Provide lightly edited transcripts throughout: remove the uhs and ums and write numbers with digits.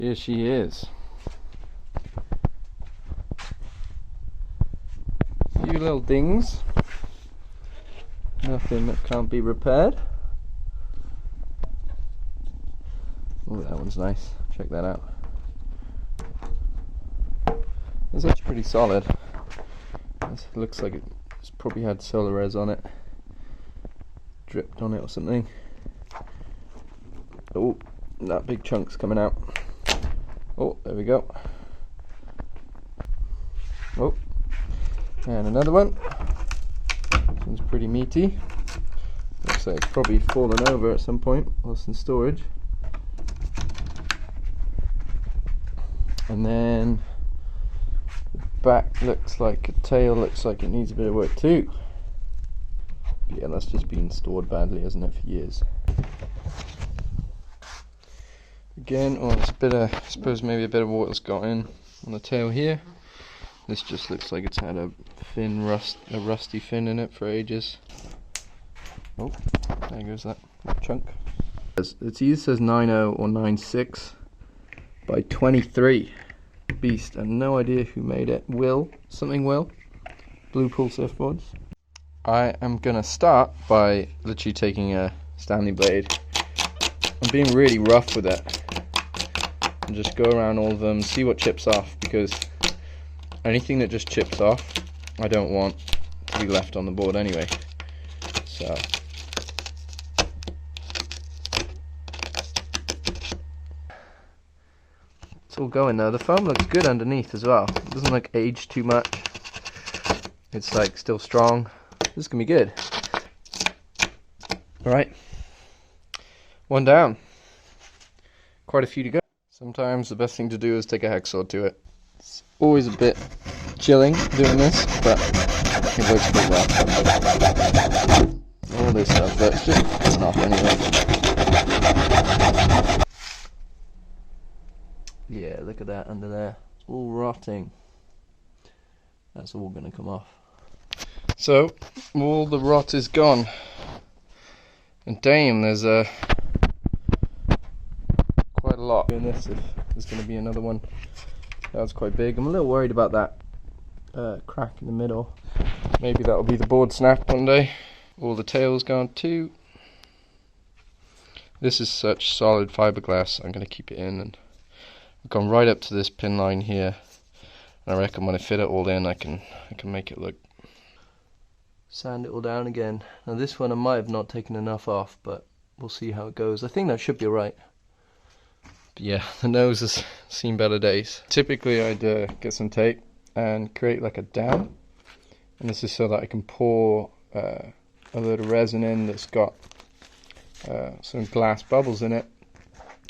Here she is. A few little dings. Nothing that can't be repaired. Oh, that one's nice. Check that out. It's actually pretty solid. It looks like it's probably had solar res on it. Dripped on it or something. Oh, that big chunk's coming out. Oh, there we go. Oh, and another one. This one's pretty meaty. Looks like it's probably fallen over at some point whilst in storage. And then the back looks like a tail, looks like it needs a bit of work too. But yeah, that's just been stored badly, hasn't it, for years. Again, oh, it's a bit of, I suppose maybe a bit of water's got in on the tail here. This just looks like it's had a rusty fin in it for ages. Oh, there goes that chunk. It either says 90 or 96 by 23. Beast, and no idea who made it. Will, Blue Pool Surfboards. I am gonna start by literally taking a Stanley blade and being really rough with it. And just go around all of them, see what chips off, because anything that just chips off, I don't want to be left on the board anyway. So it's all going now. The foam looks good underneath as well. It doesn't look aged too much. It's like still strong. This is gonna be good. Alright. One down. Quite a few to go. Sometimes the best thing to do is take a hacksaw to it. It's always a bit chilling doing this, but it works pretty well. All this stuff that's just coming off anyway. Yeah, look at that under there. It's all rotting. That's all gonna come off. So, all the rot is gone. And damn, there's quite a lot in this if there's going to be another one. That was quite big. I'm a little worried about that crack in the middle. Maybe that'll be the board snap one day. All the tail's gone too. This is such solid fiberglass, I'm going to keep it in. And I've gone right up to this pin line here. And I reckon when I fit it all in, I can make it look. Sand it all down again. Now this one I might have not taken enough off, but we'll see how it goes. I think that should be alright. But yeah, the nose has seen better days. Typically I'd get some tape and create like a dam. And this is so that I can pour a load of resin in that's got some glass bubbles in it,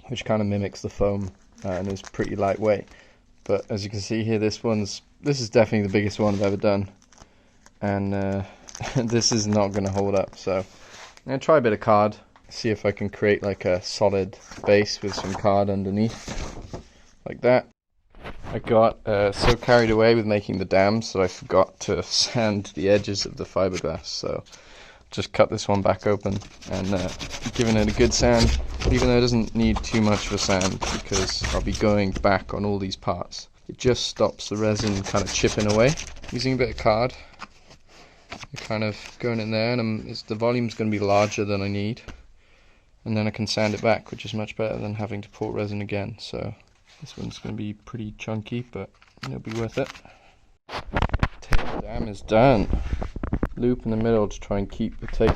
which kind of mimics the foam and is pretty lightweight. But as you can see here, this is definitely the biggest one I've ever done. And this is not going to hold up, so I'm going to try a bit of card, see if I can create like a solid base with some card underneath, like that. I got so carried away with making the dams that I forgot to sand the edges of the fiberglass, so just cut this one back open and giving it a good sand, even though it doesn't need too much of a sand because I'll be going back on all these parts. It just stops the resin kind of chipping away. Using a bit of card, kind of going in there, and the volume's going to be larger than I need, and then I can sand it back, which is much better than having to pour resin again. So this one's going to be pretty chunky, but it'll be worth it. Tail dam is done. Loop in the middle to try and keep the tape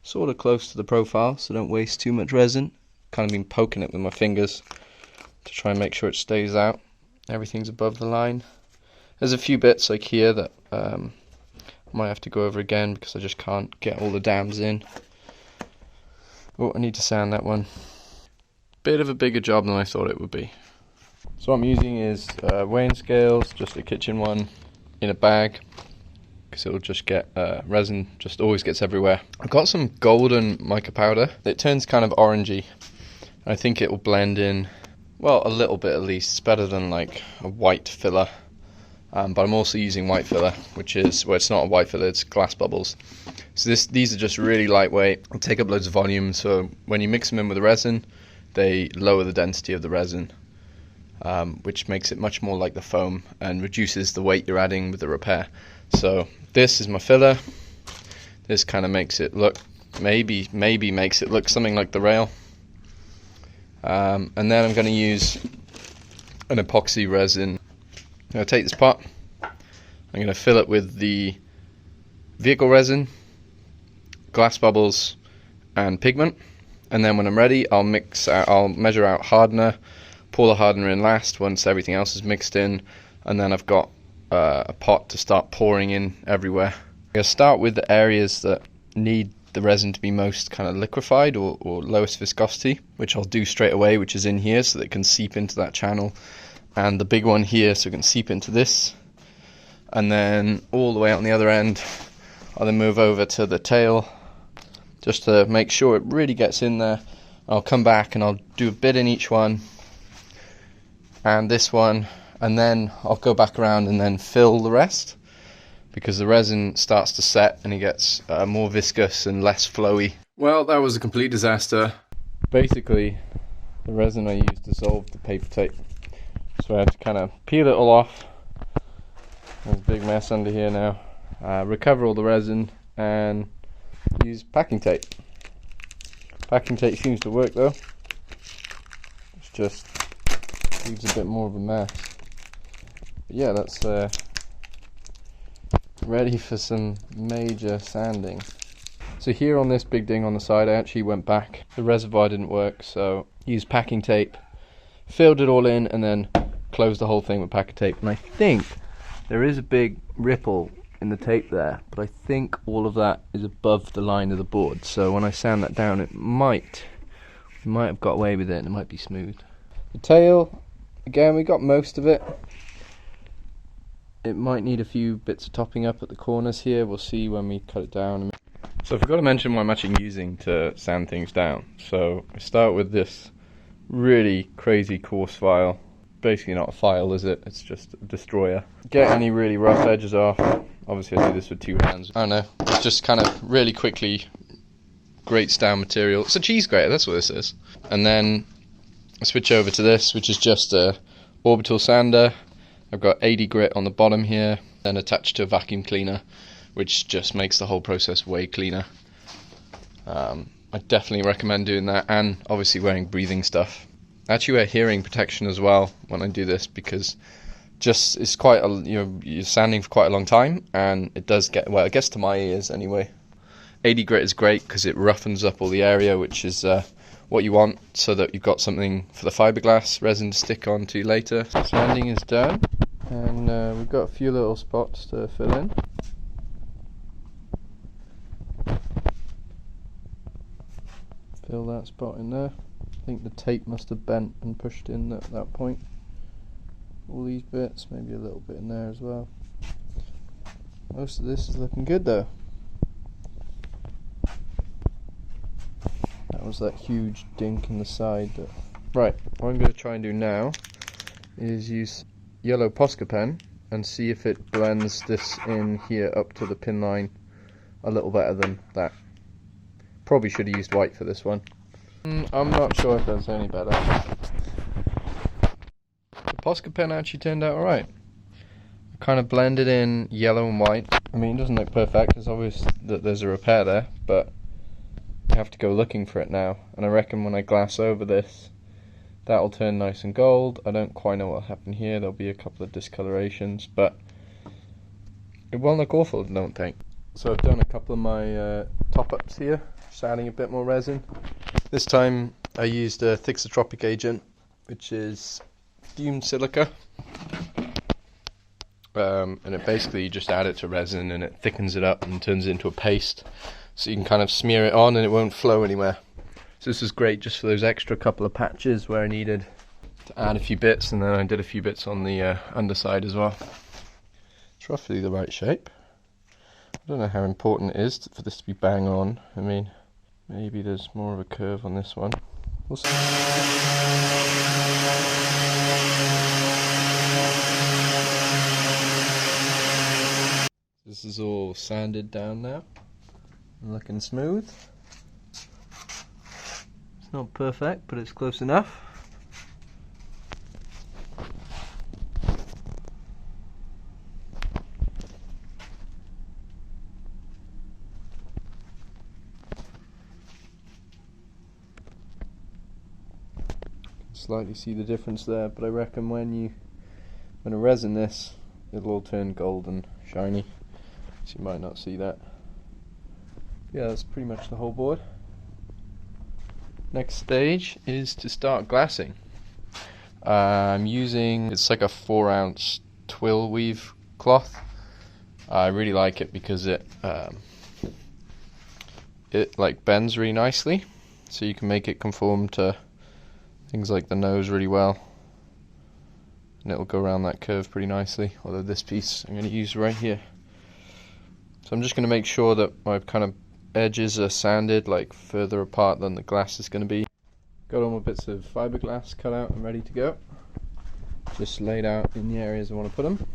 sort of close to the profile so don't waste too much resin. Kind of been poking it with my fingers to try and make sure it stays out. Everything's above the line. There's a few bits like here that I might have to go over again because I just can't get all the dams in. Oh, I need to sand that one. Bit of a bigger job than I thought it would be. So what I'm using is weighing scales, just a kitchen one, in a bag, because it'll just get resin, just always gets everywhere. I've got some golden mica powder. It turns kind of orangey. I think it will blend in, well, a little bit at least. It's better than like a white filler. But I'm also using white filler, which is, well, it's not a white filler, it's glass bubbles. So these are just really lightweight. They take up loads of volume, so when you mix them in with the resin, they lower the density of the resin. which makes it much more like the foam and reduces the weight you're adding with the repair. So this is my filler. This kind of makes it look, maybe makes it look something like the rail. And then I'm going to use an epoxy resin. I'm going to take this pot, I'm going to fill it with the vehicle resin, glass bubbles and pigment, and then when I'm ready I'll measure out hardener, pour the hardener in last once everything else is mixed in, and then I've got a pot to start pouring in everywhere. I'm going to start with the areas that need the resin to be most kind of liquefied or lowest viscosity, which I'll do straight away, which is in here so that it can seep into that channel, and the big one here so it can seep into this, and then all the way out on the other end I'll then move over to the tail just to make sure it really gets in there. I'll come back and I'll do a bit in each one and this one, and then I'll go back around and then fill the rest, because the resin starts to set and it gets more viscous and less flowy. Well, that was a complete disaster. Basically, the resin I used dissolved the paper tape, so I had to kind of peel it all off. There's a big mess under here now. Recover all the resin and use packing tape. Packing tape seems to work though. It's just leaves a bit more of a mess. But yeah, that's ready for some major sanding. So here on this big ding on the side, I actually went back. The reservoir didn't work, so used packing tape, filled it all in, and then closed the whole thing with packing tape. And I think there is a big ripple in the tape there, but I think all of that is above the line of the board. So when I sand that down, we might have got away with it, and it might be smooth. The tail, again, we got most of it. It might need a few bits of topping up at the corners here. We'll see when we cut it down. So I forgot to mention what I'm actually using to sand things down. So I start with this really crazy coarse file. Basically not a file, is it? It's just a destroyer. Get any really rough edges off. Obviously I do this with two hands. I don't know. It's just kind of really quickly grates down material. It's a cheese grater, that's what this is. And then I switch over to this, which is just a orbital sander. I've got 80 grit on the bottom here, then attached to a vacuum cleaner, which just makes the whole process way cleaner. I definitely recommend doing that, and obviously wearing breathing stuff. I actually wear hearing protection as well when I do this, because just it's quite a, you're sanding for quite a long time, and it does get, well, it gets to my ears anyway. 80 grit is great because it roughens up all the area, which is what you want, so that you've got something for the fiberglass resin to stick onto later. Sanding is done, and we've got a few little spots to fill in. Fill that spot in there. I think the tape must have bent and pushed in at that point. All these bits, maybe a little bit in there as well. Most of this is looking good though. That was that huge dink in the side. Right, what I'm going to try and do now is use yellow Posca pen and see if it blends this in here up to the pin line a little better than that. Probably should have used white for this one. I'm not sure if that's any better. The Posca pen actually turned out alright. I kind of blended in yellow and white. I mean, it doesn't look perfect, it's obvious that there's a repair there, but I have to go looking for it now. And I reckon when I glass over this, that'll turn nice and gold. I don't quite know what'll happen here, there'll be a couple of discolorations, but it won't look awful, I don't think. So I've done a couple of my top-ups here, just adding a bit more resin. This time I used a thixotropic agent, which is fumed silica, and it basically, you just add it to resin and it thickens it up and turns it into a paste, so you can kind of smear it on and it won't flow anywhere. So this is great just for those extra couple of patches where I needed to add a few bits, and then I did a few bits on the underside as well. It's roughly the right shape. I don't know how important it is for this to be bang on. I mean, maybe there's more of a curve on this one. We'll see. This is all sanded down now and looking smooth. It's not perfect, but it's close enough. slightly see the difference there, but I reckon when I resin this, it'll all turn golden shiny, so you might not see that. Yeah, that's pretty much the whole board. Next stage is to start glassing. I'm using, it's like a 4-ounce twill weave cloth. I really like it because it like bends really nicely, so you can make it conform to things like the nose really well, and it'll go around that curve pretty nicely. Although this piece I'm going to use right here. So I'm just going to make sure that my kind of edges are sanded like further apart than the glass is going to be. Got all my bits of fiberglass cut out and ready to go, just laid out in the areas I want to put them.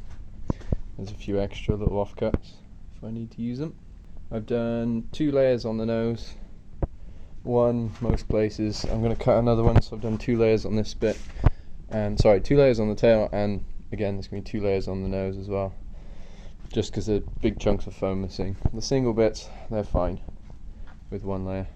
There's a few extra little offcuts if I need to use them. I've done 2 layers on the nose, one most places. I'm going to cut another one, so I've done 2 layers on this bit, and 2 layers on the tail, and again there's going to be 2 layers on the nose as well, just because there are big chunks of foam missing. The single bits, they're fine with 1 layer.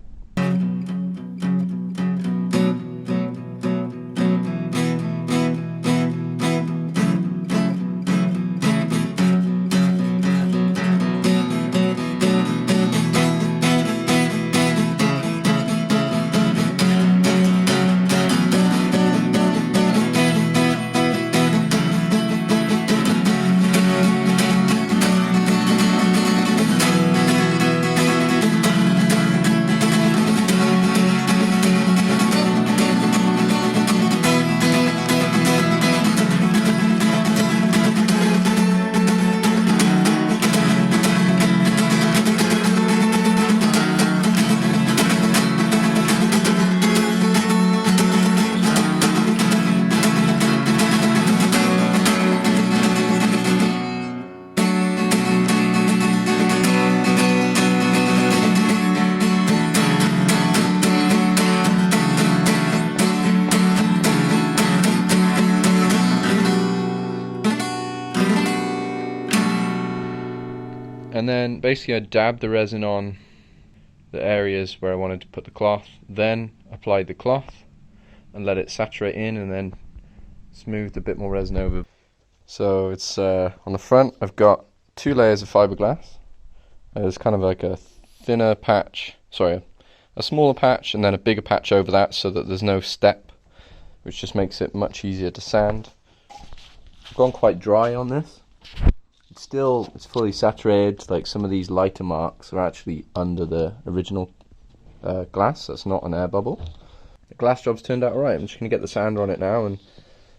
And then basically I dabbed the resin on the areas where I wanted to put the cloth, then applied the cloth and let it saturate in, and then smoothed a bit more resin over. So it's on the front I've got 2 layers of fiberglass. There's kind of like a thinner patch, a smaller patch, and then a bigger patch over that, so that there's no step, which just makes it much easier to sand. I've gone quite dry on this. It's fully saturated. Like, some of these lighter marks are actually under the original glass. That's not an air bubble. The glass job's turned out alright. I'm just going to get the sander on it now and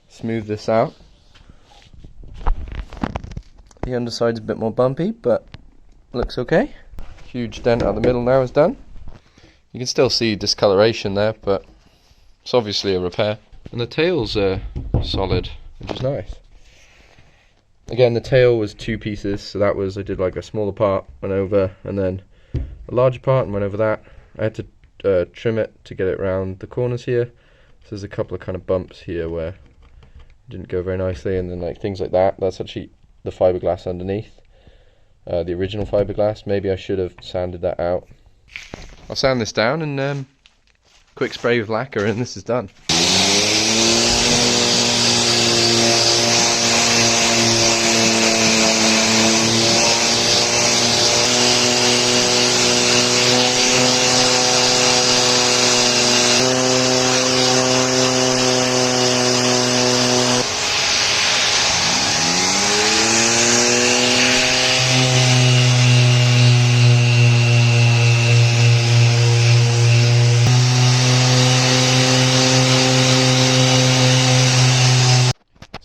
smooth this out. The underside's a bit more bumpy, but looks okay. Huge dent out the middle now is done. You can still see discoloration there, but it's obviously a repair. And the tails are solid, which is nice. Again, the tail was 2 pieces, so that was, I did like a smaller part, went over, and then a larger part and went over that. I had to trim it to get it around the corners here. So there's a couple of kind of bumps here where it didn't go very nicely, and then like things like that. That's actually the fiberglass underneath, the original fiberglass. Maybe I should have sanded that out. I'll sand this down and quick spray with lacquer, and this is done.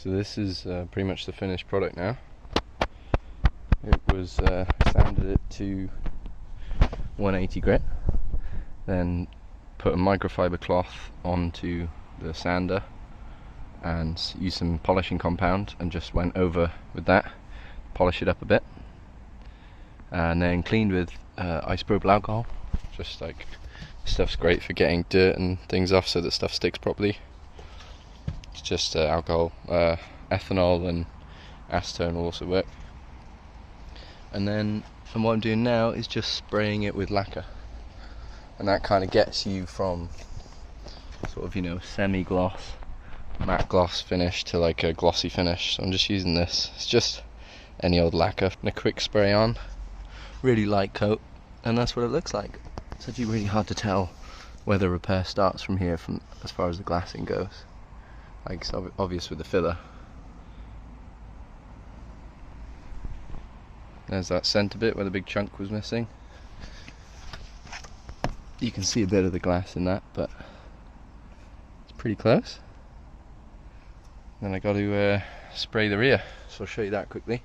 So this is pretty much the finished product now. It was sanded it to 180 grit, then put a microfiber cloth onto the sander and used some polishing compound and just went over with that, polish it up a bit, and then cleaned with isopropyl alcohol. Just like, stuff's great for getting dirt and things off so that stuff sticks properly. It's just alcohol, ethanol and acetone will also work. And what I'm doing now is just spraying it with lacquer, and that kind of gets you from sort of, semi-gloss matte gloss finish to like a glossy finish. So I'm just using this. It's just any old lacquer and a quick spray on. Really light coat, and that's what it looks like. It's actually really hard to tell where the repair starts from here, from as far as the glassing goes. Like it's obvious with the filler. There's that centre bit where the big chunk was missing. You can see a bit of the glass in that, but it's pretty close. Then I got to spray the rear, so I'll show you that quickly.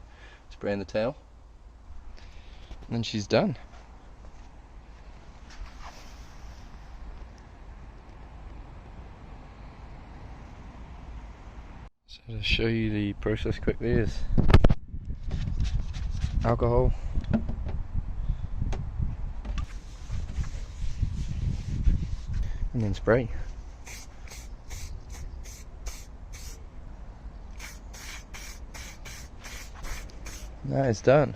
Spraying the tail, and then she's done. So to show you the process quickly is alcohol, and then spray. That is done.